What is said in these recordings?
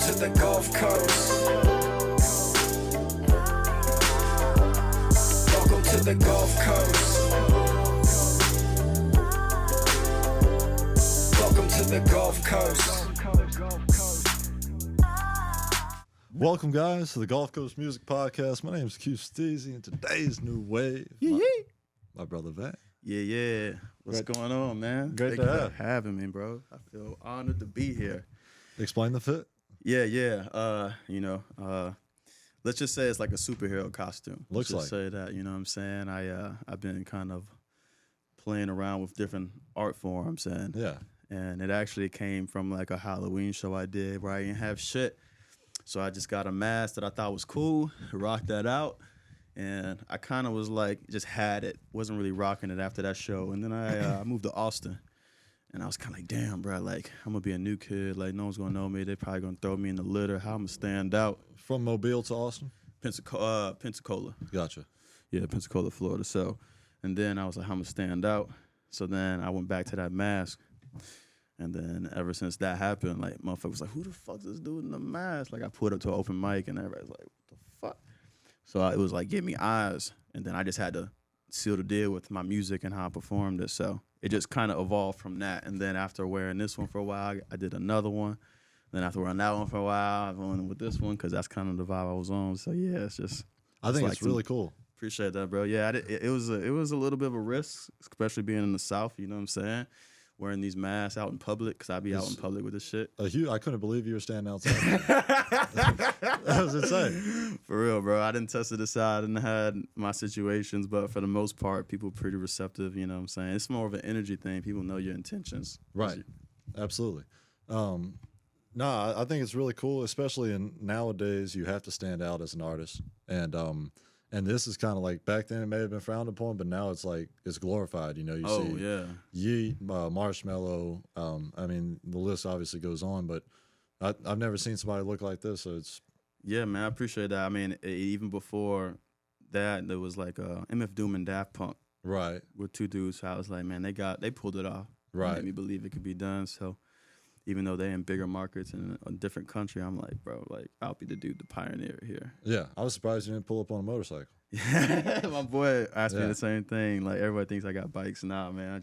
to the Gulf Coast. Welcome to the Gulf Coast. Welcome to the Gulf Coast. Welcome, guys, to the Gulf Coast Music Podcast. My name is Q Steezy, and today's new wave, my brother Van. Yeah. What's going on, man? Great Thank to you have. for having me, bro. I feel honored to be here. Explain the fit. Yeah. Let's just say it's like a superhero costume. Looks Let's just like. say that. You know what I'm saying? I've been kind of playing around with different art forms, and it actually came from like a Halloween show I did where I didn't have shit. So I just got a mask that I thought was cool, rocked that out, and I kind of was like, just had it. Wasn't really rocking it after that show. And then I moved to Austin, and I was kind of like, damn, bro, like, I'm going to be a new kid. Like, no one's going to know me. They're probably going to throw me in the litter. How I'm going to stand out. From Mobile to Austin? Pensacola. Gotcha. Yeah, Pensacola, Florida. So, and then I was like, how I'm going to stand out. So then I went back to that mask. And then ever since that happened, like, motherfuckers was like, who the fuck is this dude in the mask? Like, I put up to an open mic, and everybody's like, what the fuck? So it was like, give me eyes. And then I just had to seal the deal with my music and how I performed it. So it just kind of evolved from that. And then after wearing this one for a while, I did another one. Then after wearing that one for a while, I went with this one because that's kind of the vibe I was on. So, yeah, it's just. I think like it's really cool. Appreciate that, bro. Yeah, it was a little bit of a risk, especially being in the South, you know what I'm saying? Wearing these masks out in public, because I be out in public with this shit. I couldn't believe you were standing outside. That was insane. For real, bro. I didn't test it aside and had my situations, but for the most part, people are pretty receptive, you know what I'm saying? It's more of an energy thing. People know your intentions. Right. Absolutely. I think it's really cool, especially in nowadays, you have to stand out as an artist. And this is kind of like, back then it may have been frowned upon, but now it's like, it's glorified. You know, you see Yeet, Marshmello. I mean, the list obviously goes on, but I've never seen somebody look like this. So it's. Yeah, man, I appreciate that. I mean, even before that, there was like MF Doom and Daft Punk. Right. With two dudes. So I was like, man, they pulled it off. Right. Made me believe it could be done. So even though they're in bigger markets in a different country, I'm like, bro, like, I'll be the dude, the pioneer here. Yeah, I was surprised you didn't pull up on a motorcycle. My boy asked me the same thing. Like, everybody thinks I got bikes. Nah, man,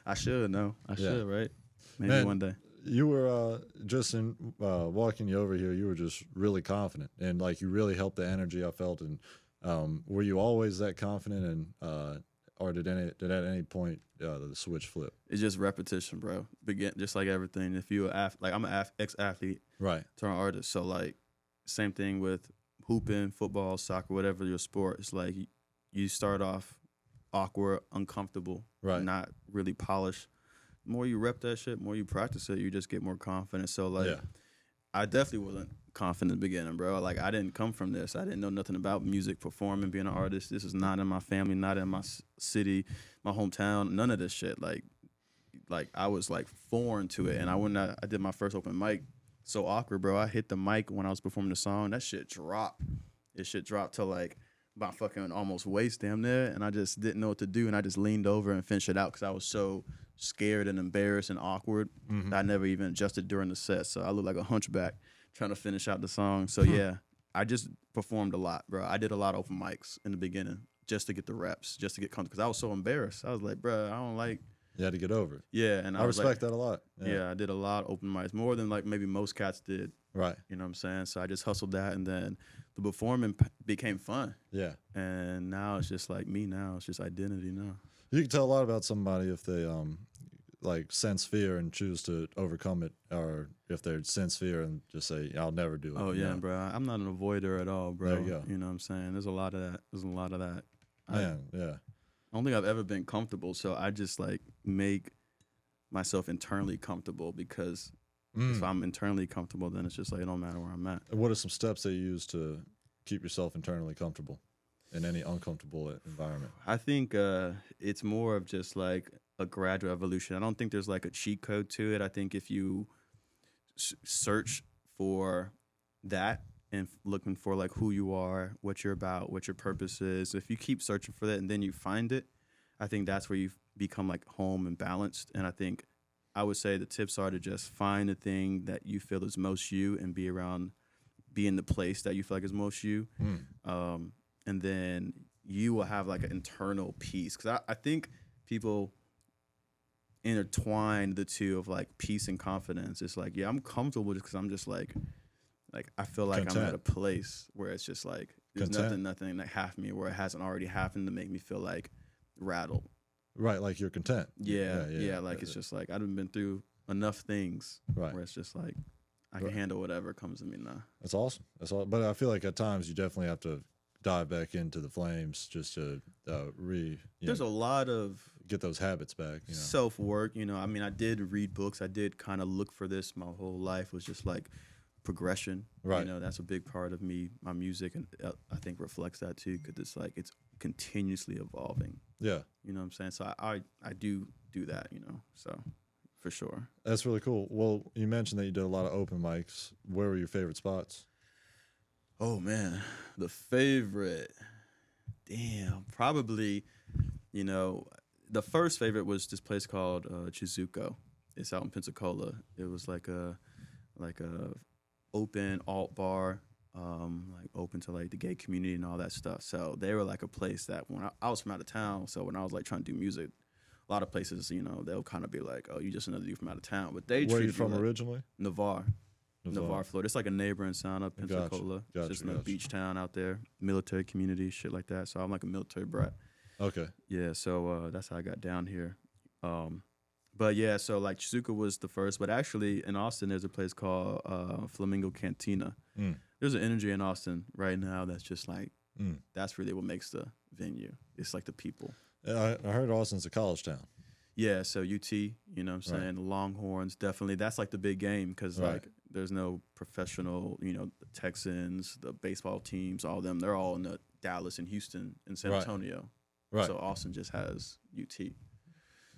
I should know. I should, right? Maybe one day. You were just in walking you over here, you were just really confident. And, like, you really helped the energy I felt. And were you always that confident? And or did at any point the switch flip? It's just repetition, bro. Just like everything. If you I'm an ex-athlete, right? Turn artist. So like, same thing with hooping, football, soccer, whatever your sport. It's like you start off awkward, uncomfortable, right? Not really polished. The more you rep that shit, more you practice it, you just get more confident. So like, I definitely wasn't confident in the beginning, bro. Like, I didn't come from this. I didn't know nothing about music, performing, being an artist. This is not in my family, not in my city, my hometown, none of this shit. Like I was like foreign to it. And I did my first open mic, so awkward, bro. I hit the mic when I was performing the song. That shit dropped. It shit dropped to like about fucking almost waist damn near. And I just didn't know what to do. And I just leaned over and finished it out because I was so scared and embarrassed and awkward. Mm-hmm. I never even adjusted during the set. So I looked like a hunchback trying to finish out the song. So yeah, I just performed a lot, bro. I did a lot of open mics in the beginning just to get the reps, just to get comfortable. Because I was so embarrassed. I was like, bro, I don't like. You had to get over it. Yeah, and I respect that a lot. Yeah, I did a lot of open mics, more than like maybe most cats did. Right. You know what I'm saying? So I just hustled that, and then the performing became fun. Yeah. And now it's just like me now. It's just identity now. You can tell a lot about somebody if they like sense fear and choose to overcome it, or if they sense fear and just say, I'll never do it. Oh yeah, bro. I'm not an avoider at all, bro. There you go. You know what I'm saying? There's a lot of that. Man, yeah. I don't think I've ever been comfortable, so I just like make myself internally comfortable, because if I'm internally comfortable, then it's just like it don't matter where I'm at. What are some steps that you use to keep yourself internally comfortable in any uncomfortable environment? I think it's more of just like a gradual evolution. I don't think there's like a cheat code to it. I think if you search for that and looking for like who you are, what you're about, what your purpose is, if you keep searching for that and then you find it, I think that's where you become like home and balanced. And I think I would say the tips are to just find the thing that you feel is most you and be in the place that you feel like is most you. And then you will have like an internal peace. Because I think people intertwine the two of like peace and confidence. It's like, yeah, I'm comfortable just because I'm just like I feel like Content. I'm at a place where it's just like there's Content. nothing that happened to me where it hasn't already happened to make me feel like rattled. Right, like you're content. Yeah. Like it's just like I've been through enough things Right. where it's just like I can handle whatever comes to me now. That's awesome. That's all. But I feel like at times you definitely have to dive back into the flames just to There's a lot of get those habits back. You know? self work. You know, I mean, I did read books. I did kind of look for this. My whole life was just like progression. Right. You know, that's a big part of me. My music, and I think reflects that too, because it's like it's continuously evolving. Yeah. You know what I'm saying? So I do that. You know, so for sure. That's really cool. Well, you mentioned that you did a lot of open mics. Where were your favorite spots? Oh man, the favorite. Damn, probably. You know, the first favorite was this place called Chizuko. It's out in Pensacola. It was like a open alt bar, like open to like the gay community and all that stuff. So they were like a place that when I was from out of town, so when I was like trying to do music, a lot of places, you know, they'll kind of be like, "Oh, you just another dude from out of town." But they Where are you treat from like originally? Navarre, Florida. It's like a neighboring town of Pensacola. Gotcha, It's just a beach town out there, military community, shit like that. So I'm like a military brat. Okay. Yeah, so that's how I got down here. But yeah, so like Chizuka was the first, but actually in Austin there's a place called Flamingo Cantina. There's an energy in Austin right now that's just like that's really what makes the venue. It's like the people. I heard Austin's a college town. Yeah, so UT, you know what I'm saying? The Longhorns, definitely. That's like the big game because like there's no professional, you know, the Texans, the baseball teams, all of them. They're all in the Dallas and Houston and San Antonio. Right. So Austin just has UT.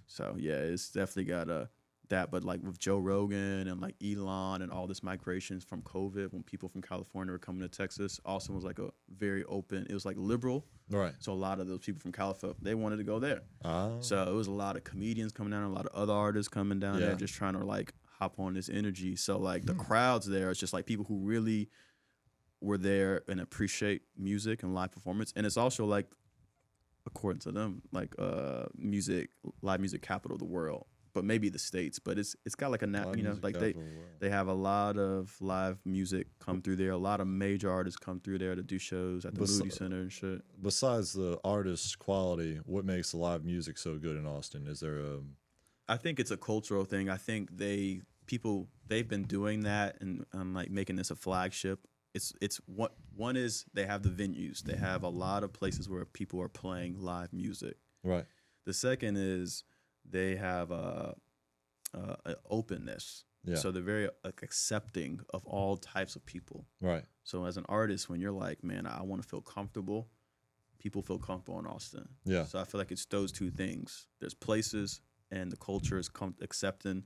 So yeah, it's definitely got that. But like with Joe Rogan and like Elon and all this migrations from COVID, when people from California were coming to Texas, Austin was like a very open. It was like liberal. Right. So a lot of those people from California, they wanted to go there. Oh. So it was a lot of comedians coming down, a lot of other artists coming down there, just trying to like hop on this energy. So like the crowds there, it's just like people who really were there and appreciate music and live performance. And it's also like, according to them, like live music capital of the world, but maybe the States. But it's got like you know, like they have a lot of live music come through there. A lot of major artists come through there to do shows at the Moody Center and shit. Besides the artist's quality, what makes the live music so good in Austin? Is there I think it's a cultural thing. I think they've been doing that and like making this a flagship. It's one is they have the venues. They have a lot of places where people are playing live music. right? The second is they have an openness. Yeah. So they're very accepting of all types of people. Right. So as an artist, when you're like, man, I want to feel comfortable, people feel comfortable in Austin. Yeah. So I feel like it's those two things. There's places and the culture is accepting.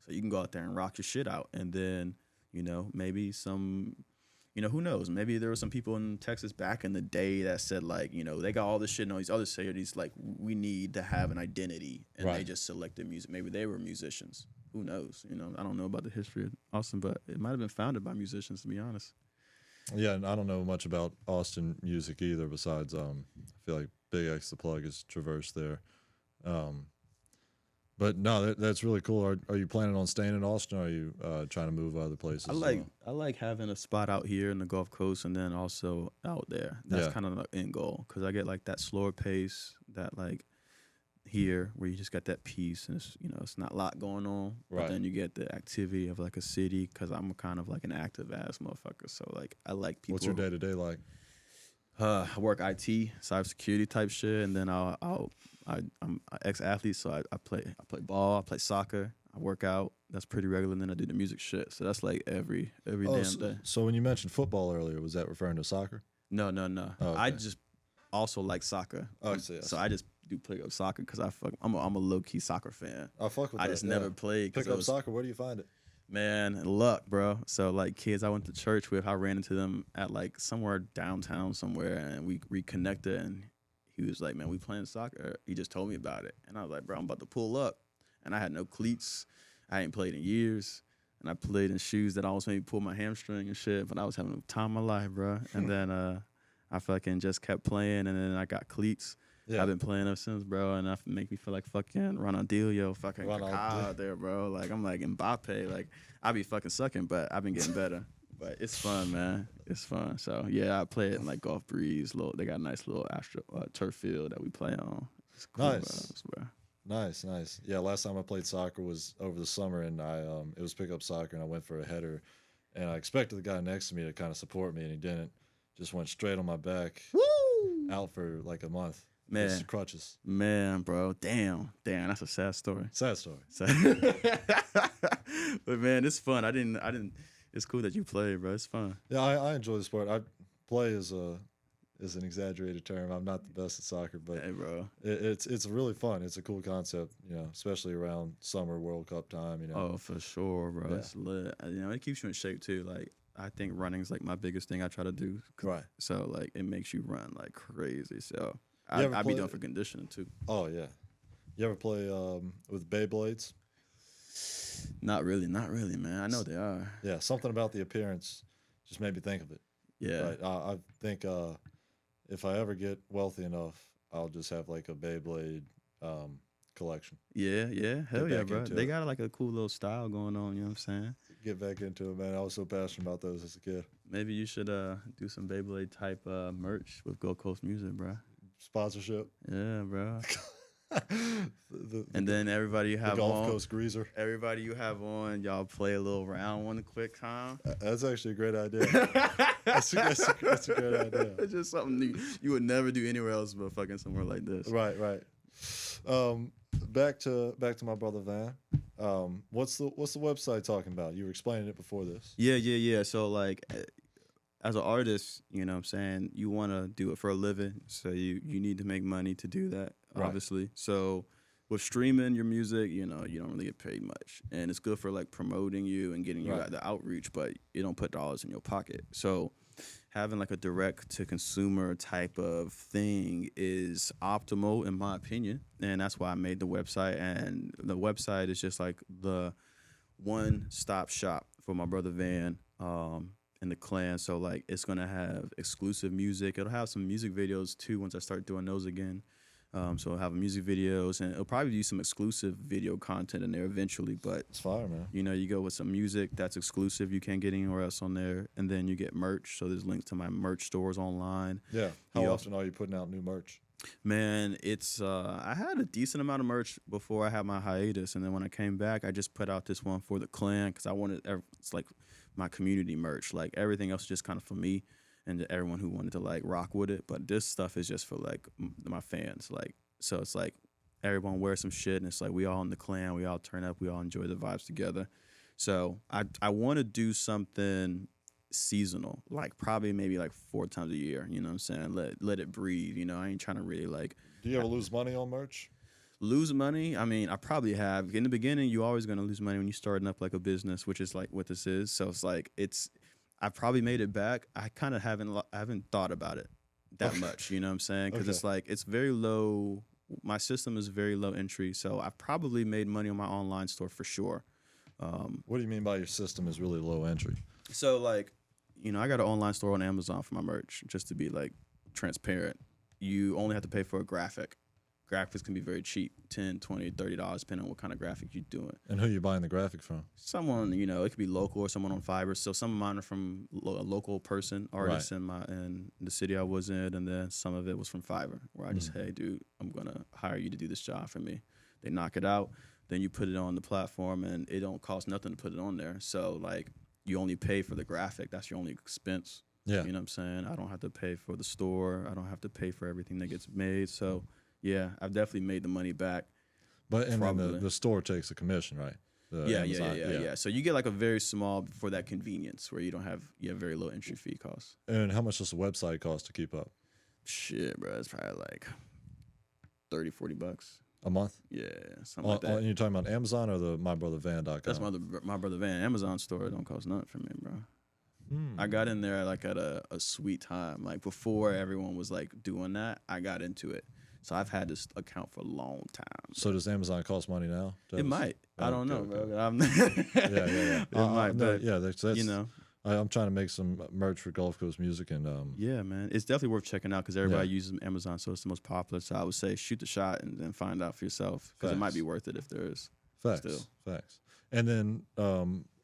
So you can go out there and rock your shit out. And then, you know, maybe some... You know, who knows? Maybe there were some people in Texas back in the day that said, like, you know, they got all this shit and all these other cities, like, we need to have an identity. And they just selected music. Maybe they were musicians. Who knows? You know, I don't know about the history of Austin, but it might have been founded by musicians, to be honest. Yeah, and I don't know much about Austin music either, besides I feel like Big X the Plug is traversed there. But no, that's really cool. Are you planning on staying in Austin, or are you trying to move other places? I like having a spot out here in the Gulf Coast and then also out there. That's kind of the end goal, because I get like that slower pace that like here where you just got that peace and it's, you know, it's not a lot going on. But then you get the activity of like a city, because I'm kind of like an active ass motherfucker. So like I like people. What's your day-to-day like? I work IT, cybersecurity type shit, and then I'm an ex-athlete, so I play ball, I play soccer, I work out. That's pretty regular. And then I do the music shit. So that's like every damn day. So when you mentioned football earlier, was that referring to soccer? No. Oh, okay. I just also like soccer. Oh, I see. So I just do pick up soccer because I'm a low key soccer fan. I fuck with that. I just never played. Pick up soccer. Where do you find it? Man, luck, bro. So like kids I went to church with, I ran into them at like somewhere downtown somewhere, and we reconnected, and he was like, man, we playing soccer. He just told me about it. And I was like, bro, I'm about to pull up. And I had no cleats. I ain't played in years. And I played in shoes that almost made me pull my hamstring and shit. But I was having a time of my life, bro. And then I fucking just kept playing. And then I got cleats. Yeah. I've been playing ever since, bro. And that make me feel like fucking Ronaldinho, fucking Kaká out there, bro. Like, I'm like Mbappe. Like, I be fucking sucking, but I've been getting better. But it's fun, man. It's fun. So, yeah, I play it in, like, Golf Breeze. They got a nice little turf field that we play on. It's cool, nice. Bro. Nice. Yeah, last time I played soccer was over the summer, and it was pickup soccer, and I went for a header, and I expected the guy next to me to kind of support me, and he didn't. Just went straight on my back. Woo! Out for like a month. Man, just crutches. Man, bro, damn, that's a sad story. Sad story. But man, it's fun. I didn't. It's cool that you play, bro. It's fun. Yeah, I enjoy the sport. I play is an exaggerated term. I'm not the best at soccer, but hey, bro, it's really fun. It's a cool concept, you know, especially around summer World Cup time. You know. Oh, for sure, bro. Yeah. It's lit. You know, it keeps you in shape too. Like, I think running's like my biggest thing I try to do. Right. So like, it makes you run like crazy. So. I'd be done for conditioning too. Oh yeah, you ever play with Beyblades? Not really, man. I know they are. Yeah, something about the appearance just made me think of it. Yeah, right? I think if I ever get wealthy enough, I'll just have like a Beyblade collection. Yeah, hell yeah, bro. They got like a cool little style going on. You know what I'm saying? Get back into it, man. I was so passionate about those as a kid. Maybe you should do some Beyblade type merch with Gold Coast Music, bro. Sponsorship. Yeah, bro. And then everybody you have the Gulf on. Coast Greaser. Everybody you have on, y'all play a little round one quick time. That's actually a great idea. that's a great idea. It's just something you would never do anywhere else but fucking somewhere like this. Right. Back to my brother Van. What's the website talking about? You were explaining it before this. Yeah. So like, as an artist, you know what I'm saying, you want to do it for a living, so you need to make money to do that, obviously. Right. So with streaming your music, you know, you don't really get paid much. And it's good for like promoting you and getting you the outreach, but you don't put dollars in your pocket. So having like a direct to consumer type of thing is optimal in my opinion. And that's why I made the website. And the website is just like the one-stop shop for my brother Van. And the clan, so like it's gonna have exclusive music. It'll have some music videos too once I start doing those again. So it'll have music videos, and it'll probably be some exclusive video content in there eventually. But it's fire, man. You know, you go with some music that's exclusive, you can't get anywhere else on there, and then you get merch. So there's links to my merch stores online. Yeah. How often are you putting out new merch? Man, it's I had a decent amount of merch before I had my hiatus, and then when I came back, I just put out this one for the clan because I wanted it's like my community merch. Like everything else is just kind of for me and everyone who wanted to like rock with it. But this stuff is just for like my fans. Like, so it's like everyone wears some shit and it's like we all in the clan, we all turn up, we all enjoy the vibes together. So I want to do something seasonal, like probably maybe like 4 times a year, you know what I'm saying? Let it breathe, you know. I ain't trying to really like. Do you ever lose money on merch? Lose money? I mean, I probably have. In the beginning, you're always going to lose money when you're starting up like a business, which is like what this is. So it's like I've probably made it back. I kind of haven't thought about it that much, you know what I'm saying? Because it's like it's very low. My system is very low entry, so I've probably made money on my online store for sure. What do you mean by your system is really low entry? So like, you know, I got an online store on Amazon for my merch, just to be like transparent. You only have to pay for a graphic. Graphics can be very cheap, $10, $20, $30, depending on what kind of graphic you're doing. And who you buying the graphic from? Someone, you know, it could be local or someone on Fiverr. So some of mine are from a local person, artist in the city I was in, and then some of it was from Fiverr, where I just, hey, dude, I'm going to hire you to do this job for me. They knock it out. Then you put it on the platform, and it don't cost nothing to put it on there. So, like, you only pay for the graphic. That's your only expense. Yeah. You know what I'm saying? I don't have to pay for the store. I don't have to pay for everything that gets made. So, yeah, I've definitely made the money back. But and then the store takes a commission, right? Yeah. So you get like a very small for that convenience where you have very low entry fee costs. And how much does the website cost to keep up? Shit, bro, it's probably like $30-$40 a month. Yeah, something like that. And you're talking about Amazon or the MyBrothaVan.com? That's MyBrothaVan. Amazon store, it don't cost nothing for me, bro. I got in there like at a sweet time. Like before everyone was like doing that, I got into it. So I've had this account for a long time. So does Amazon cost money now? It might. I don't know, Okay. bro. I'm Yeah. It might, No, but yeah, that's you know, I'm trying to make some merch for Gulf Coast Music, and yeah, man, it's definitely worth checking out because everybody uses Amazon, so it's the most popular. So I would say shoot the shot and then find out for yourself because it might be worth it if there is. Facts. And then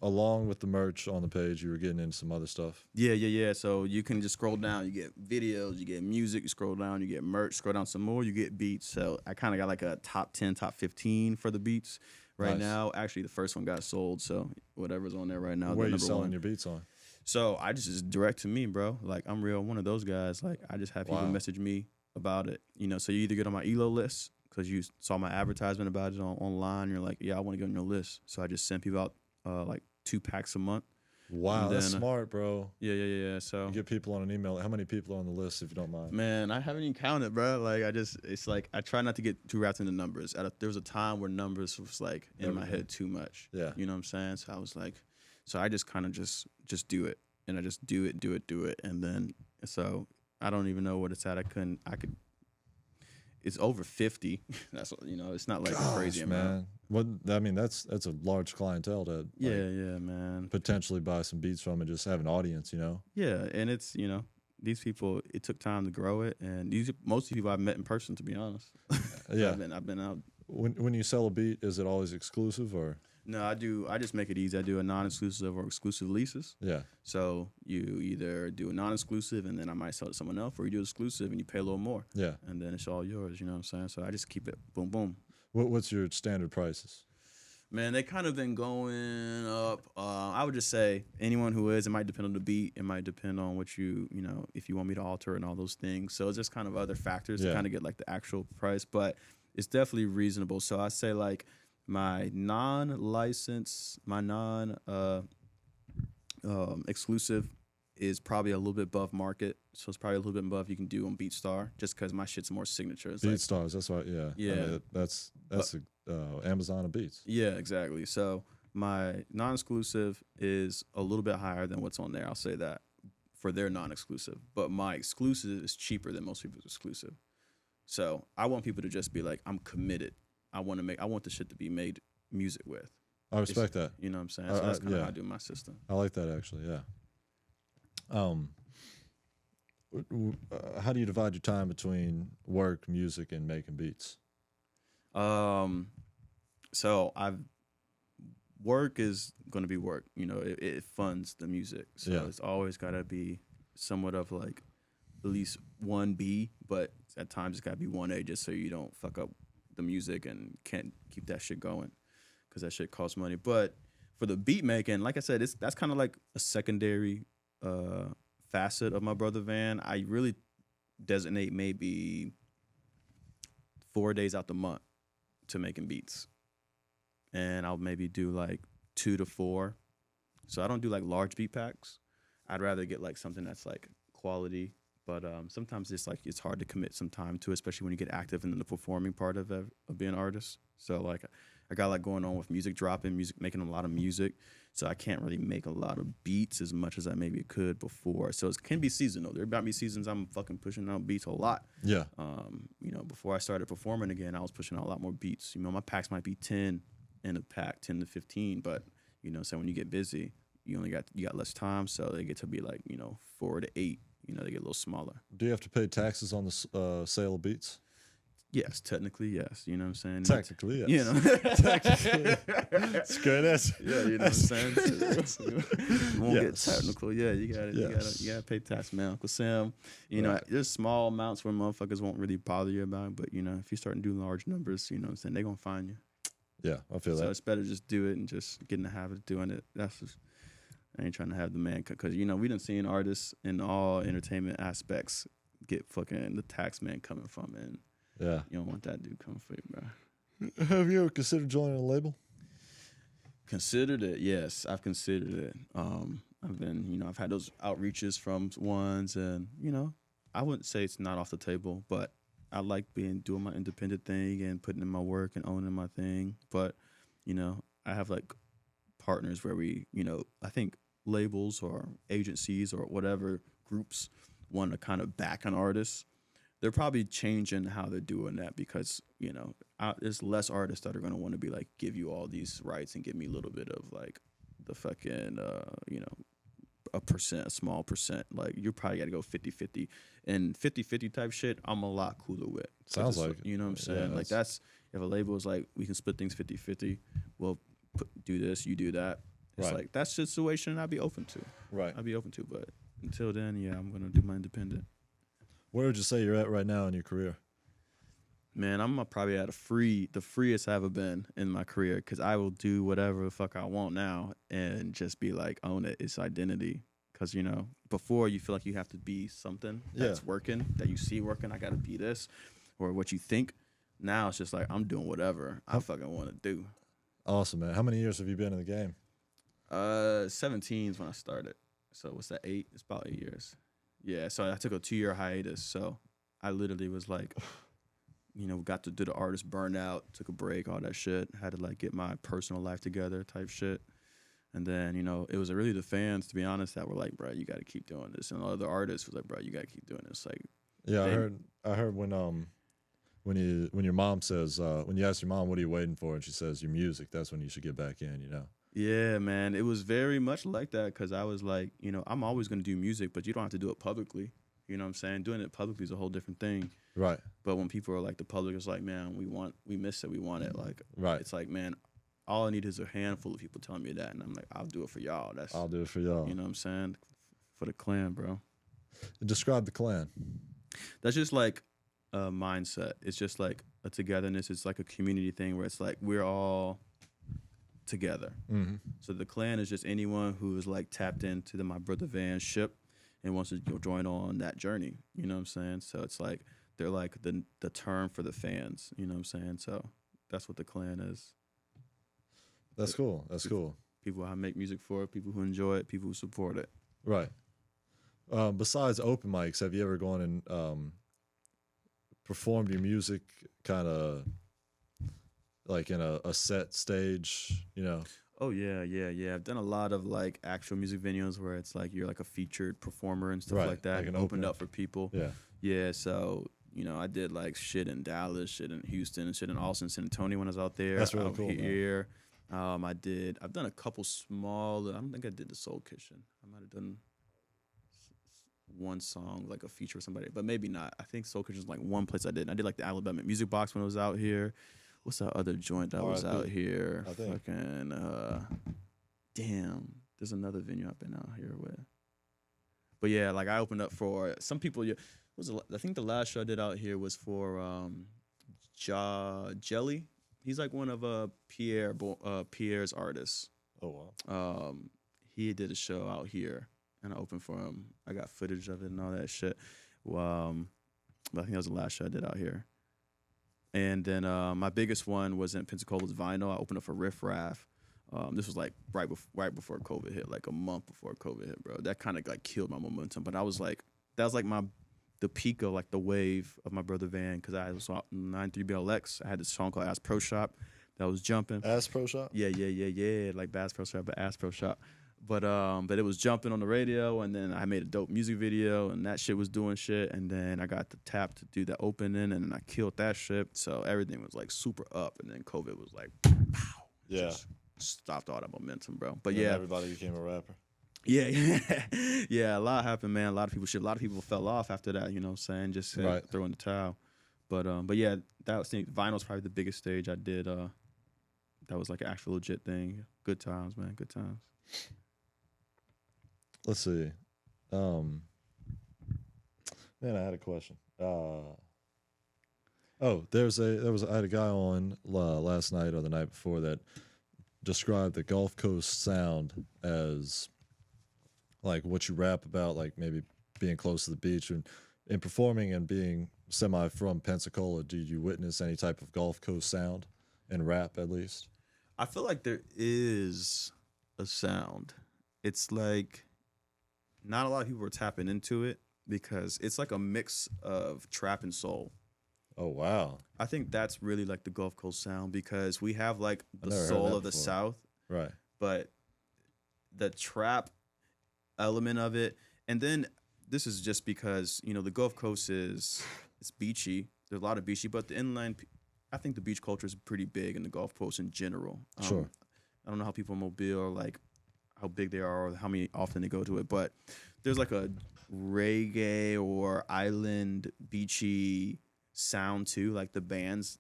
along with the merch on the page, you were getting into some other stuff. Yeah. So you can just scroll down. You get videos, you get music. You scroll down, you get merch. Scroll down some more, you get beats. So I kind of got like a top 10, top 15 for the beats right now. Actually, the first one got sold. So whatever's on there right now. Where are you selling your beats on? So I just direct to me, bro. Like I'm real one of those guys. Like I just have people message me about it. You know, so you either get on my ELO list because you saw my advertisement about it online. You're like, yeah, I want to get on your list. So I just send people out like 2 packs a month. Wow, that's smart, bro. Yeah. So you get people on an email. How many people are on the list, if you don't mind? Man, I haven't even counted, bro. Like it's like I try not to get too wrapped into numbers. There was a time where numbers was like in my head too much. Yeah, you know what I'm saying. So I was like, so I just kind of just do it, and I just do it, and then so I don't even know what it's at. I could. It's over 50. That's what, you know. It's not like a crazy amount. Man. Well, I mean, that's a large clientele to yeah, man. potentially buy some beats from and just have an audience, you know. Yeah, and it's these people. It took time to grow it, and most people I've met in person, to be honest. Yeah, I've been out. When you sell a beat, is it always exclusive or? No, I just make it easy. I do a non-exclusive or exclusive leases. Yeah. So you either do a non-exclusive and then I might sell it to someone else, or you do exclusive and you pay a little more. Yeah. And then it's all yours. You know what I'm saying? So I just keep it boom, boom. What's your standard prices? Man, they kind of been going up. I would just say anyone who is. It might depend on the beat. It might depend on what you know, if you want me to alter and all those things. So it's just kind of other factors to kind of get like the actual price. But it's definitely reasonable. So I say like, my exclusive is probably a little bit above market, so it's probably a little bit above you can do on BeatStar, just because my shit's more signature. It's BeatStars, that's right. Yeah. Yeah. I mean, that's Amazon of beats. Yeah, exactly. So my non-exclusive is a little bit higher than what's on there. I'll say that for their non-exclusive, but my exclusive is cheaper than most people's exclusive. So I want people to just be like, I'm committed. I want the shit to be made music with. I respect that. You know what I'm saying? So that's kind of how I do my system. I like that actually. Yeah. How do you divide your time between work, music, and making beats? So work is going to be work. You know, it funds the music. So it's always got to be somewhat of like at least 1B, but at times it's got to be 1A just so you don't fuck up the music and can't keep that shit going because that shit costs money. But for the beat making, like I said, that's kind of like a secondary facet of MyBrothaVan. I really designate maybe 4 days out the month to making beats, and I'll maybe do like 2 to 4. So I don't do like large beat packs. I'd rather get like something that's like quality. But sometimes it's hard to commit some time to, especially when you get active in the performing part of being an artist. So like I got like going on with music dropping, making a lot of music. So I can't really make a lot of beats as much as I maybe could before. So it can be seasonal. There might be seasons I'm fucking pushing out beats a lot. Yeah. You know, before I started performing again, I was pushing out a lot more beats. You know, my packs might be 10 in a pack, 10 to 15. But you know, so when you get busy, you got less time. So they get to be like 4 to 8. You know, they get a little smaller. Do you have to pay taxes on the sale of beats? Yes, technically, yes. You know what I'm saying? Technically, yes. You know. Technically. It's good. Yeah, you know what I'm saying? You won't get technical. Yeah, you gotta pay tax, man. Uncle Sam, you know, there's small amounts where motherfuckers won't really bother you about, but you know, if you start to do large numbers, you know what I'm saying, they're gonna find you. Yeah, I feel that. So it's better just do it and just get in the habit of doing it. I ain't trying to have the man, because you know we done seen artists in all entertainment aspects get fucking the tax man coming from, and you don't want that dude coming for you, bro. Have you ever considered joining a label? Considered it, yes. I've considered it. I've had those outreaches from ones, and I wouldn't say it's not off the table, but I like doing my independent thing and putting in my work and owning my thing. But I have like partners where I think labels or agencies or whatever groups want to kind of back an artist, they're probably changing how they're doing that because there's less artists that are gonna want to be like give you all these rights and give me a little bit of like the fucking a small percent. Like you probably got to go 50-50 and 50-50 type shit. I'm a lot cooler with. Sounds like you know what I'm saying. Yeah, like that's if a label is like we can split things 50-50. Well, do this, you do that. It's like that situation I'd be open to. Right. I'd be open to, but until then, yeah, I'm gonna do my independent. Where would you say you're at right now in your career? Man, I'm probably at the freest I've ever been in my career because I will do whatever the fuck I want now and just be like, own it. It's identity. Because, before you feel like you have to be something that's working, that you see working. I got to be this or what you think. Now it's just like, I'm doing whatever I fucking want to do. Awesome, man. How many years have you been in the game? 17 is when I started. So what's that, 8? It's about 8 years. Yeah, so I took a 2-year hiatus. So I literally was like... got to do the artist burnout, took a break, all that shit. Had to like get my personal life together type shit. And then, it was really the fans, to be honest, that were like, bro, you got to keep doing this. And all the artists was like, bro, you got to keep doing this. Like, yeah, I heard when your mom says, when you ask your mom, what are you waiting for? And she says, your music, that's when you should get back in, Yeah, man. It was very much like that because I was like, I'm always going to do music, but you don't have to do it publicly. You know what I'm saying? Doing it publicly is a whole different thing. Right. But when people are like, the public is like, man, we miss it, we want it. Like, right. It's like, man, all I need is a handful of people telling me that. And I'm like, I'll do it for y'all. I'll do it for y'all. You know what I'm saying? For the clan, bro. Describe the clan. That's just like a mindset. It's just like a togetherness. It's like a community thing where it's like, we're all together. Mm-hmm. So the clan is just anyone who is like tapped into the MyBrothaVan ship and wants to join on that journey. You know what I'm saying? So it's like, they're like the term for the fans. You know what I'm saying? So that's what the clan is. That's cool. That's cool. People I make music for, people who enjoy it, people who support it. Right. Besides open mics, have you ever gone and performed your music kind of like in a set stage, Oh, yeah. I've done a lot of like actual music videos where it's like you're like a featured performer and stuff like that. Like an opened opener. up for people. Yeah. Yeah, so, I did like shit in Dallas, shit in Houston, and shit in Austin, San Antonio when I was out there. That's really out cool, here. I've done a couple small, I don't think I did the Soul Kitchen. I might have done one song, like a feature with somebody, but maybe not. I think Soul Kitchen is like one place I did. And I did like the Alabama Music Box when I was out here. What's that other joint that was out here? I think. Fucking, damn, there's another venue I've been out here with. But yeah, like I opened up for some people. I think the last show I did out here was for Jelly. He's like one of Pierre's artists. Oh wow. He did a show out here, and I opened for him. I got footage of it and all that shit. But I think that was the last show I did out here. And then my biggest one was in Pensacola's Vinyl. I opened up for Riff Raff. This was like right before COVID hit, like a month before COVID hit, bro. That kind of like killed my momentum. But I was like, that was like the peak of like the wave of MyBrothaVan because I was on 93BLX. I had this song called Ass Pro Shop that was jumping. Ass Pro Shop? Yeah. Like Bass Pro Shop, but Ass Pro Shop. But it was jumping on the radio, and then I made a dope music video, and that shit was doing shit. And then I got the tap to do the opening, and then I killed that shit. So everything was like super up, and then COVID was like, pow. Yeah. Just stopped all that momentum, bro. But And yeah, everybody became a rapper. Yeah. A lot happened, man. A lot of people fell off after that. You know what I'm saying? Just throwing the towel. But yeah, that was Vinyl's probably the biggest stage I did. That was like an actual legit thing. Good times, man. Good times. Let's see. Man, I had a question. I had a guy on last night or the night before that described the Gulf Coast sound as like what you rap about, like maybe being close to the beach and performing and being semi from Pensacola. Did you witness any type of Gulf Coast sound in rap, at least? I feel like there is a sound. It's like not a lot of people are tapping into it because it's like a mix of trap and soul. Oh, wow. I think that's really like the Gulf Coast sound because we have like the never heard soul that of the before. South, Right. but the trap element of it. And then this is just because, the Gulf Coast is it's beachy. There's a lot of beachy, but the inland, I think the beach culture is pretty big in the Gulf Coast in general. Sure. I don't know how people in Mobile are like, how big they are or how many often they go to it, but there's like a reggae or island beachy sound too. Like the bands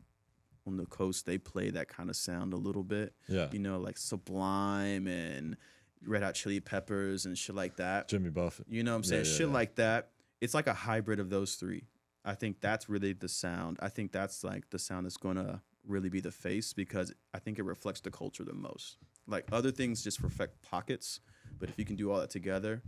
on the coast, they play that kind of sound a little bit. Yeah. You know, like Sublime and Red Hot Chili Peppers and shit like that. Jimmy Buffett. You know what I'm saying? Yeah, yeah, Shit yeah. like that. It's like a hybrid of those three. I think that's really the sound. I think that's like the sound that's going to really be the face because I think it reflects the culture the most. Like other things just reflect pockets, but if you can do all that together,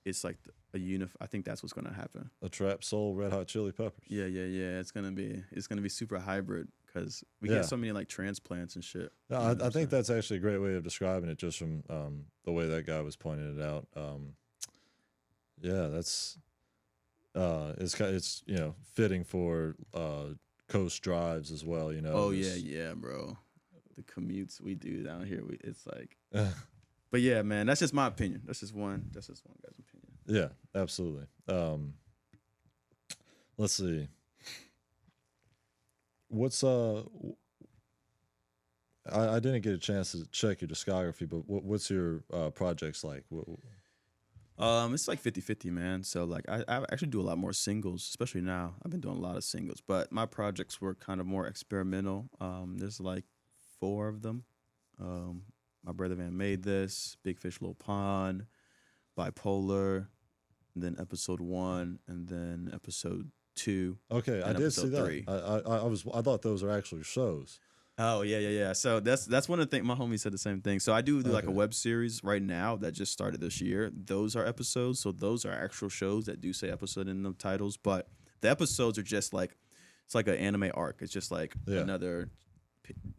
it's like I think that's what's going to happen. A trap soul, Red Hot Chili Peppers. Yeah. It's gonna be super hybrid because we Yeah. get so many like transplants and shit. No, You know what I I'm think saying? that's actually a great way of describing it, just from the way that guy was pointing it out. Yeah, that's it's fitting for coast drives as well. You know. Oh It's- yeah, bro. The commutes we do down here, it's like. But yeah, man, that's just my opinion. That's just one guy's opinion. Yeah, absolutely. Let's see. What's I didn't get a chance to check your discography, but what's your projects like? It's like 50-50, man. So like I actually do a lot more singles, especially now. I've been doing a lot of singles, but my projects were kind of more experimental. There's like 4 of them. My Brother Van Made This, Big Fish, Little Pond, Bipolar, and then episode 1, and then episode 2. Okay, I and did see episode that. 3. I thought those are actually shows. Oh yeah. So that's one of the things. My homie said the same thing. So I do like a Okay. web series right now that just started this year. Those are episodes. So those are actual shows that do say episode in the titles. But the episodes are just like it's like an anime arc. It's just like Yeah.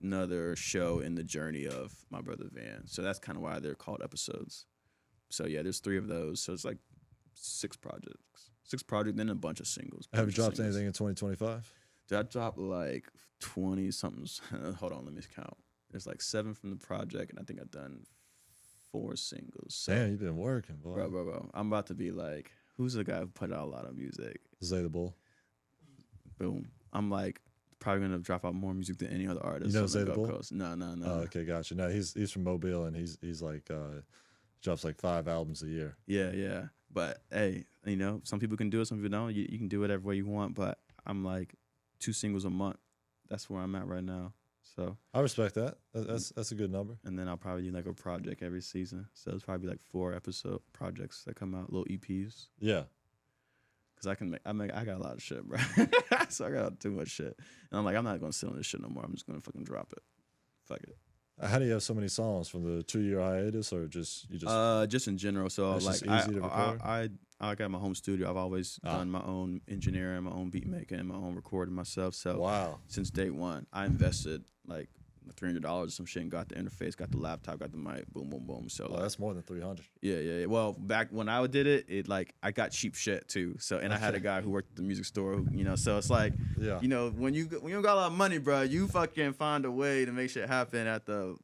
another show in the journey of My Brother Van. So that's kind of why they're called episodes. So yeah, there's 3 of those. So it's like 6 projects. 6 projects, then a bunch of singles. Have you bunch of dropped singles. anything in 2025? Did I drop like 20 something? Hold on, let me count. There's like 7 from the project, and I think I've done 4 singles. So, Damn, you've been working, boy. bro. I'm about to be like, who's the guy who put out a lot of music? Zay the Bull. Boom. I'm like probably gonna drop out more music than any other artist. You know on Zay the Gulf Bull? Coast. No. Oh, okay, gotcha. No, he's from Mobile, and he's like drops like 5 albums a year. Yeah. But hey, some people can do it, some people don't. You can do it whatever way you want. But I'm like 2 singles a month. That's where I'm at right now. So I respect that. That's a good number. and then I'll probably do like a project every season. So it's probably like 4 episode projects that come out, little EPs. Yeah. Cause I got a lot of shit, bro. So I got too much shit, and I'm like, I'm not gonna sit on this shit no more. I'm just gonna fucking drop it. Fuck it. How do you have so many songs from the 2-year hiatus, or just you just? Just in general. So It's like just easy to record? I got my home studio. I've always done my own engineering, my own beat making, and my own recording myself. So Wow. since day one, I invested like $300 or some shit and got the interface, got the laptop, got the mic, boom, boom, boom. So Well, like, that's more than 300. yeah. Well, back when I did it, I got cheap shit too. So and I had a guy who worked at the music store, who, so it's like, Yeah. when you don't got a lot of money, bro, you fucking find a way to make shit happen at the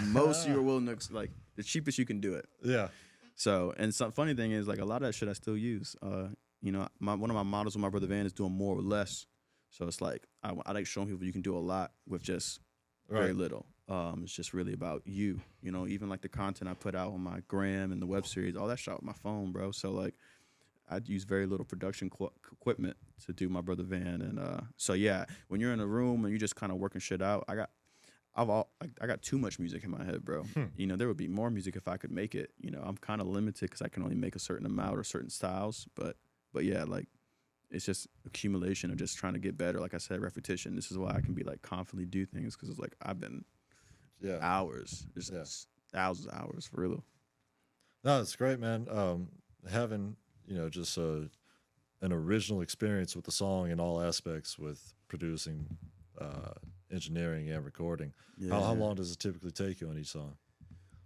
most you're willing to, like the cheapest you can do it. Yeah. So, and some funny thing is, like, a lot of that shit I still use. One of my models with My Brother Van is doing more with less. So it's like I like showing people you can do a lot with just very Right. little. It's just really about you. Even like the content I put out on my gram and the web series, all that shot with my phone, bro. So like I use very little production equipment to do My Brother Van, and so yeah, when you're in a room and you're just kind of working shit out, I got too much music in my head, bro. There would be more music if I could make it. I'm kind of limited because I can only make a certain amount or certain styles. But yeah, like it's just accumulation of just trying to get better. Like I said, repetition. This is why I can be like confidently do things because it's like I've been hours, just thousands of hours for real. No, it's great, man. Having just an original experience with the song in all aspects, with producing, engineering, and recording. Yeah. How long does it typically take you on each song?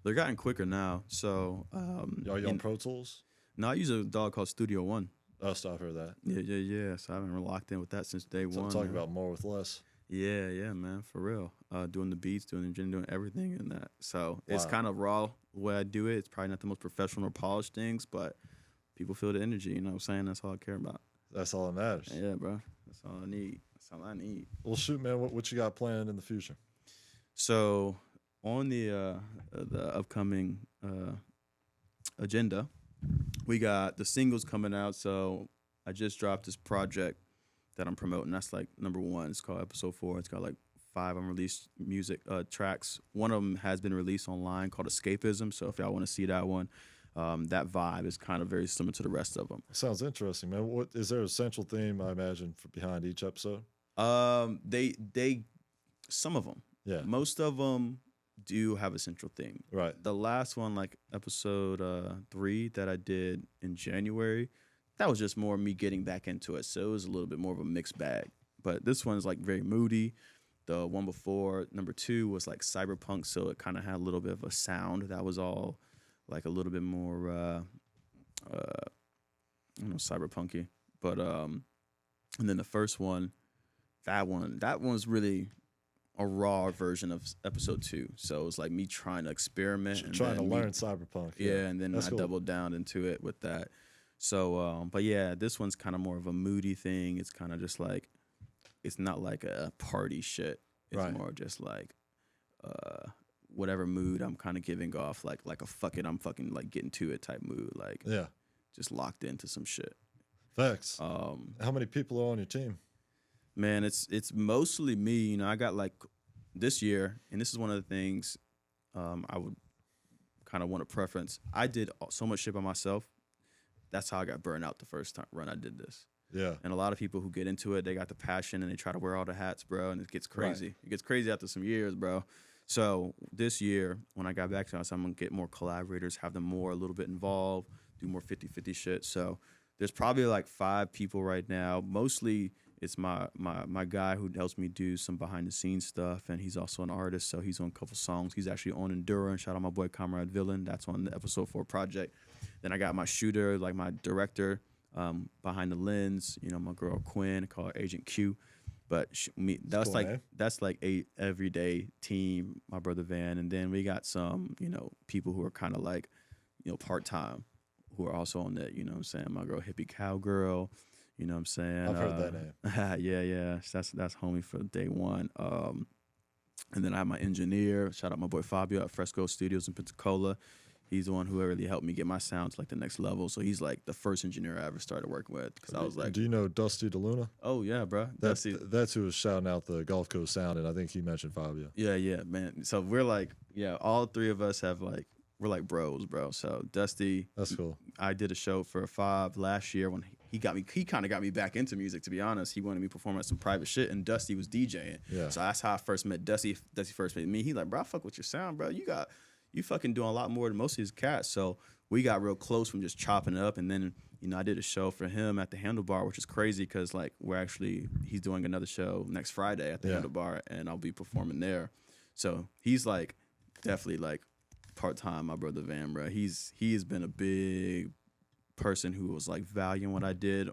They're gotten quicker now. So Are you on Pro Tools? no, I use a dog called Studio One. Oh, stop heard that. Yeah. So I've been locked in with that since day So one. I'm talking man. about more with less. Yeah, man, for real. Doing the beats, doing the engineering, doing everything in that. So it's Wow. kind of raw the way I do it. It's probably not the most professional or polished things, but people feel the energy. You know what I'm saying? That's all I care about. That's all that matters. Yeah, bro. That's all I need. That's all I need. Well, shoot, man, what you got planned in the future? So on the upcoming agenda, we got the singles coming out. So I just dropped this project that I'm promoting. That's like number 1. It's called Episode 4. It's got like 5 unreleased music tracks. One of them has been released online called Escapism. So if y'all want to see that one, that vibe is kind of very similar to the rest of them. Sounds interesting, man. What is there a central theme, I imagine, behind each episode? They some of them. Yeah. Most of them do have a central theme. Right. The last one, like episode 3 that I did in January, that was just more me getting back into it. So it was a little bit more of a mixed bag. But this one is like very moody. The one before, number 2, was like cyberpunk. So it kind of had a little bit of a sound that was all like a little bit more, cyberpunky. But and then the first one, that one's really a raw version of episode 2. So it was like me trying to experiment and trying to learn cyberpunk. Yeah, and then That's I cool. doubled down into it with that. So, but yeah, this one's kind of more of a moody thing. It's kind of just like, it's not like a party shit. It's Right. more just like whatever mood I'm kind of giving off, like a fuck it, I'm fucking like getting to it type mood, like Yeah. just locked into some shit. Facts. How many people are on your team? Man, it's mostly me. You know, I got like this year, and this is one of the things I would kind of want a preference. I did so much shit by myself. That's how I got burned out the first time run I did this. Yeah. And a lot of people who get into it, they got the passion and they try to wear all the hats, bro, and it gets crazy. Right. It gets crazy after some years, bro. So this year, when I got back to us, I'm going to get more collaborators, have them more a little bit involved, do more 50-50 shit. So there's probably like 5 people right now. Mostly it's my guy who helps me do some behind-the-scenes stuff, and he's also an artist, so he's on a couple songs. He's actually on Endurance. Shout out my boy Comrade Villain. That's on the episode 4 project. Then I got my shooter, like my director, behind the lens. You know, my girl Quinn, call her Agent Q. But that's cool, like man. that's like a everyday team, my brother Van, and then we got some, you know, people who are kind of like, you know, part time, who are also on that. You know what I'm saying? My girl Hippie Cowgirl. You know what I'm saying? I've heard that name. Yeah. That's homie for day one. And then I have my engineer. Shout out my boy Fabio at Fresco Studios in Pensacola. He's the one who really helped me get my sound to like the next level. So he's like the first engineer I ever started working with. Because I was like, do you know Dusty DeLuna? oh yeah, bro. That's who was shouting out the Gulf Coast sound, and I think he mentioned Fabio. Yeah, man. So we're like, yeah, all 3 of us have like, we're like bros, bro. So Dusty, That's cool. I did a show for 5 last year when he kind of got me back into music, to be honest. He wanted me to perform at some private shit, and Dusty was DJing. Yeah. So that's how I first met Dusty. Dusty first met me. He like, bro, I fuck with your sound, bro. You fucking doing a lot more than most of these cats. So we got real close from just chopping it up. And then, you know, I did a show for him at the Handlebar, which is crazy because, like, he's doing another show next Friday at the Handlebar, and I'll be performing there. So he's, like, definitely, like, part-time, my brother Van, bro. He has been a big person who was, like, valuing what I did.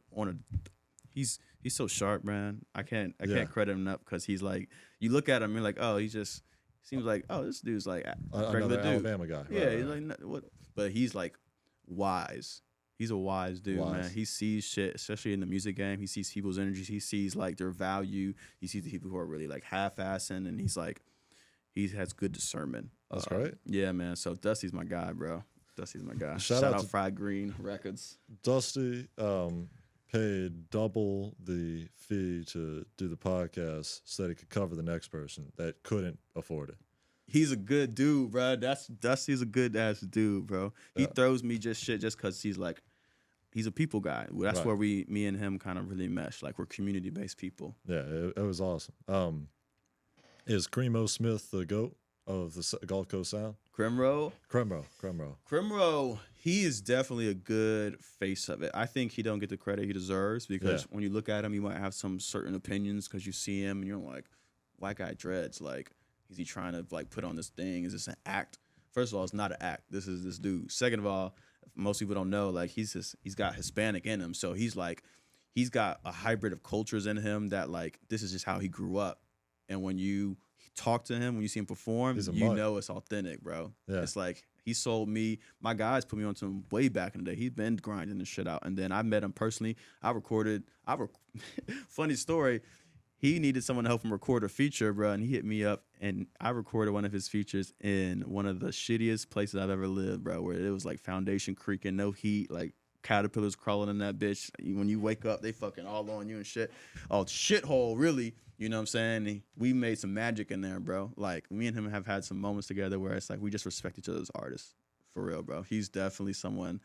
He's so sharp, man. I can't credit him enough because he's, like, you look at him, you're like, oh, he just seems like, oh, this dude's like a regular dude. Alabama guy. Yeah, Right. he's like, what? But he's like wise. He's a wise dude, man. He sees shit, especially in the music game. He sees people's energies. He sees like their value. He sees the people who are really like half-assing, and he's like, he has good discernment. That's great. Yeah, man. So Dusty's my guy, bro. Dusty's my guy. Shout Shout out out to Fried Green Records. Dusty paid double the fee to do the podcast so that he could cover the next person that couldn't afford it. He's a good dude, bro. Dusty's a good ass dude, bro. He throws me just shit just because he's like, he's a people guy. That's Right. where me and him kind of really mesh. Like, we're community-based people. Yeah, it was awesome. Is Cremo Smith the GOAT of the Gulf Coast Sound? Crimro, he is definitely a good face of it. I think he don't get the credit he deserves because when you look at him, you might have some certain opinions because you see him and you're like, white guy dreads, like, is he trying to like put on this thing? Is this an act? First of all, it's not an act. This is this dude. Second of all, most people don't know, like, he's got Hispanic in him. So he's got a hybrid of cultures in him that, like, this is just how he grew up. And when you talk to him, when you see him perform, you know it's authentic, bro. Yeah. It's like, he sold me. My guys put me on to him way back in the day. He's been grinding this shit out, and then I met him personally. Funny story. He needed someone to help him record a feature, bro, and he hit me up, and I recorded one of his features in one of the shittiest places I've ever lived, bro, where it was like foundation creaking, no heat, like caterpillars crawling in that bitch. When you wake up, they fucking all on you and shit. Oh, shithole, really. You know what I'm saying? And we made some magic in there, bro. Like, me and him have had some moments together where it's like we just respect each other as artists. For real, bro. He's definitely someone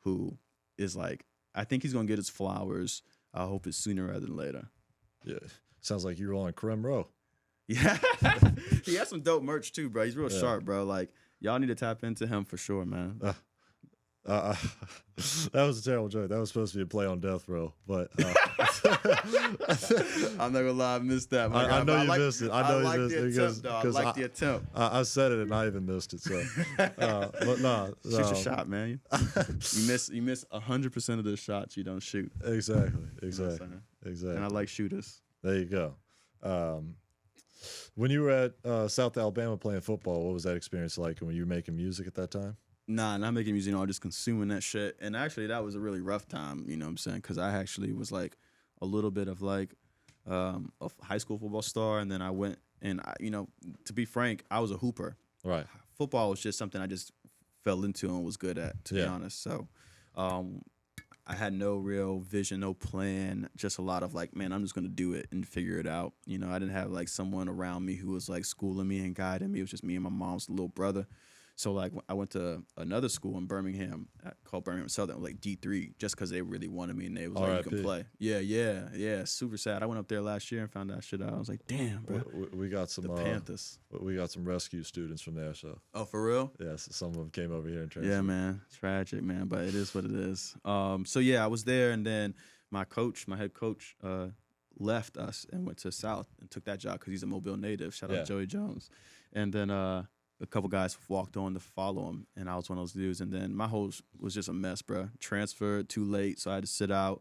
who is like, I think he's going to get his flowers. I hope it's sooner rather than later. Yeah. Sounds like you're on Creme Row. Yeah. He has some dope merch too, bro. He's real sharp, bro. Like, y'all need to tap into him for sure, man. That was a terrible joke. That was supposed to be a play on Death Row, but I'm not gonna lie, I missed that. I know you missed it. I know you missed it because I like the attempt. I said it and I even missed it. So, but no, shoot your shot, man. You miss 100% of the shots you don't shoot. Exactly. And I like shooters. There you go. When you were at South Alabama playing football, what was that experience like? And when you were making music at that time? Nah, not making music, just consuming that shit. And actually, that was a really rough time, you know what I'm saying? Because I actually was like a little bit of like a high school football star. And then I went and, to be frank, I was a hooper. Right. Football was just something I just fell into and was good at, to be honest. So I had no real vision, no plan, just a lot of like, man, I'm just going to do it and figure it out. I didn't have like someone around me who was like schooling me and guiding me. It was just me and my mom's little brother. So like I went to another school in Birmingham called Birmingham Southern, like D3, just because they really wanted me and they was like, you can play. Yeah. Super sad. I went up there last year and found that shit out. I was like, damn, bro. We got some Panthers. We got some rescue students from there. So. Oh, for real? Yeah. So some of them came over here and transferred. Yeah, man. Tragic, man. But it is what it is. So yeah, I was there, and then my head coach, left us and went to South and took that job because he's a Mobile native. Shout out Joey Jones. And then a couple guys walked on to follow him, and I was one of those dudes. And then my whole was just a mess, bro. Transferred too late, so I had to sit out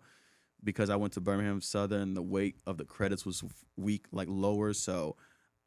because I went to Birmingham Southern. The weight of the credits was weak, like lower, so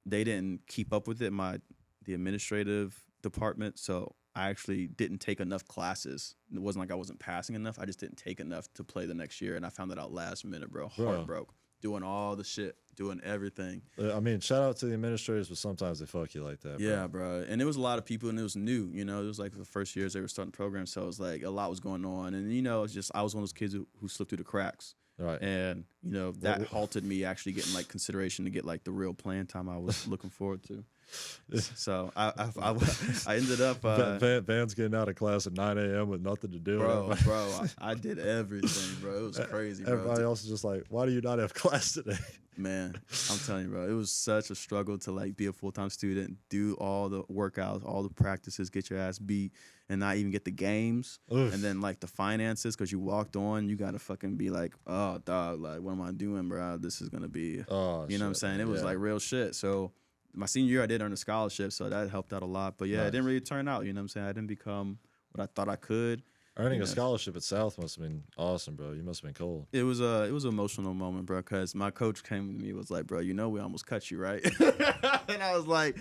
they didn't keep up with it. The administrative department, so I actually didn't take enough classes. It wasn't like I wasn't passing enough. I just didn't take enough to play the next year, and I found that out last minute, bro. Heart broke. Doing all the shit, doing everything. I mean, shout out to the administrators, but sometimes they fuck you like that, bro. Yeah, bro. And there was a lot of people, and it was new. It was like the first years they were starting the program, so it was like a lot was going on. And, it's just I was one of those kids who slipped through the cracks. Right. And, that halted me actually getting, like, consideration to get, like, the real playing time I was looking forward to. So I ended up Van's getting out of class at 9 a.m. with nothing to do. Bro, I did everything, bro. It was crazy, bro. Everybody else is just like, why do you not have class today? Man, I'm telling you, bro, it was such a struggle to like be a full-time student, do all the workouts, all the practices, get your ass beat, and not even get the games. Oof. And then like the finances, because you walked on, you gotta fucking be like, oh dog, like what am I doing, bro? This is gonna be, you know what I'm saying? It was like real shit. So my senior year, I did earn a scholarship, so that helped out a lot. But yeah, It didn't really turn out. You know what I'm saying? I didn't become what I thought I could. Earning a scholarship at South must have been awesome, bro. You must have been cold. It was an emotional moment, bro, because my coach came to me and was like, bro, we almost cut you, right? And I was like,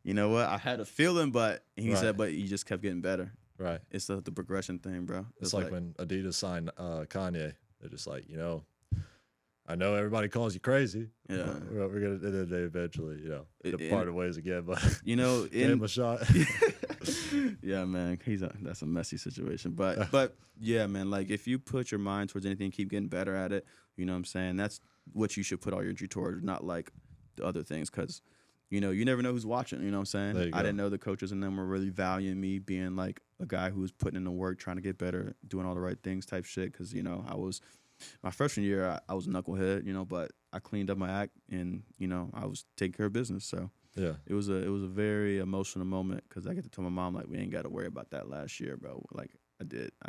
you know what? I had a feeling, but he said, but you just kept getting better. Right. It's the progression thing, bro. It's like when Adidas signed Kanye. They're just like, I know everybody calls you crazy. Yeah. We're going to, they eventually, parted ways again, but, give him a shot. Yeah, man, that's a messy situation, but yeah, man, like if you put your mind towards anything, keep getting better at it. You know what I'm saying? That's what you should put all your energy towards, not like the other things, because you never know who's watching. You know what I'm saying? I didn't know the coaches and them were really valuing me being like a guy who was putting in the work, trying to get better, doing all the right things, type shit. Because I was my freshman year, I was a knucklehead, but I cleaned up my act and I was taking care of business. So. Yeah, it was a very emotional moment because I get to tell my mom like we ain't got to worry about that last year, bro. Like I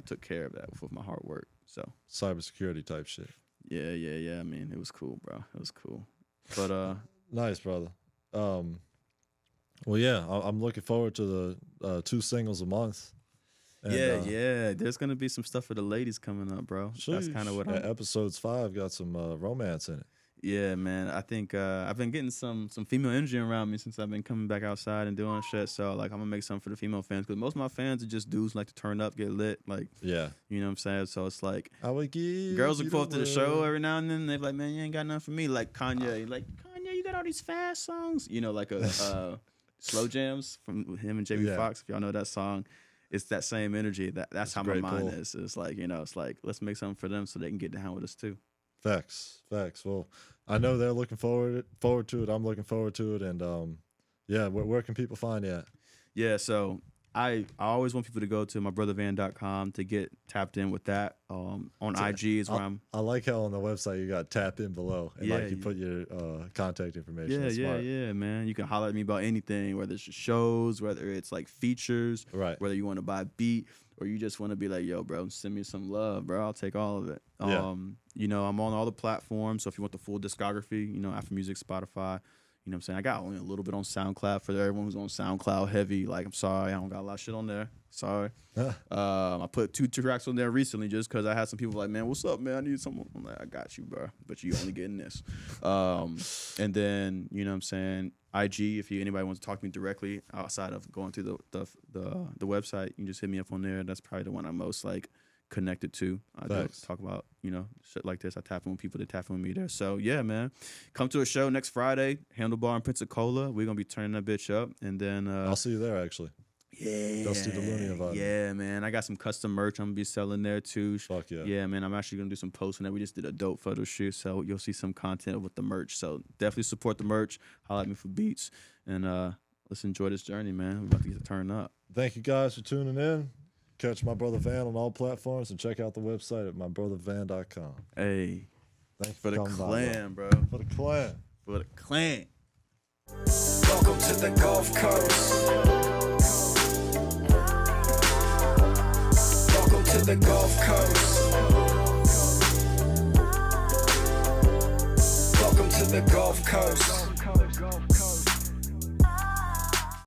took care of that with my hard work. So cybersecurity type shit. Yeah. I mean, it was cool, bro. It was cool. But nice, brother. Well, yeah, I'm looking forward to the 2 singles a month. And, yeah. There's gonna be some stuff for the ladies coming up, bro. Sheesh. That's kind of what episodes 5 got some romance in it. Yeah, man. I think I've been getting some female energy around me since I've been coming back outside and doing shit. So like I'm gonna make something for the female fans because most of my fans are just dudes who like to turn up, get lit, like Yeah. you know what I'm saying. So it's like I would give girls you look forward the to the show world. every now and then. They're like, man, you ain't got nothing for me. Like Kanye, you got all these fast songs. You know, like a slow jams from him and Jamie Yeah. Foxx. If y'all know that song. It's that same energy. That's how my great mind pull. is. It's like, you know, it's like let's make something for them so they can get down with us too. Facts. Well, I know they're looking forward to it. I'm looking forward to it. And yeah, where can people find you at? Yeah, so I always want people to go to MyBrothaVan.com to get tapped in with that. On IG is where I'm. I like how on the website you got tap in below and Yeah, like you put your contact information. Yeah, That's smart. yeah, man. You can holler at me about anything, whether it's shows, whether it's like features, Right. whether you want to buy a beat or you just want to be like, yo, bro, send me some love, bro. I'll take all of it. Yeah. You know, I'm on all the platforms. So if you want the full discography, you know, Apple Music, Spotify, you know what I'm saying? I got only a little bit on SoundCloud for everyone who's on SoundCloud heavy. Like, I'm sorry, I don't got a lot of shit on there. Sorry. I put 2 tracks on there recently just because I had some people like, man, what's up, man? I need someone. I'm like, I got you, bro. But you only getting this. And then, you know what I'm saying? IG, if anybody wants to talk to me directly outside of going through the website, you can just hit me up on there. That's probably the one I'm most like connected to. I don't talk about, you know, shit like this. I tap in with people that tap in with me there. So yeah, man, come to a show next Friday, Handlebar in Pensacola. We're gonna be turning that bitch up, and then I'll see you there actually. yeah, Dusty Delooney invited me. yeah, man. I got some custom merch I'm gonna be selling there too. Fuck yeah. Yeah, man. I'm actually gonna do some posting that we just did a dope photo shoot, so you'll see some content with the merch. So definitely support the merch. Holla at me for beats, and let's enjoy this journey, man. We're about to get to turn up. Thank you guys for tuning in. Catch My Brother Van on all platforms and check out the website at MyBrothaVan.com. Hey, Thank you for the coming by, clan, bro. For the clan. For the clan. Welcome to the Gulf Coast. Welcome to the Gulf Coast. Welcome to the Gulf Coast.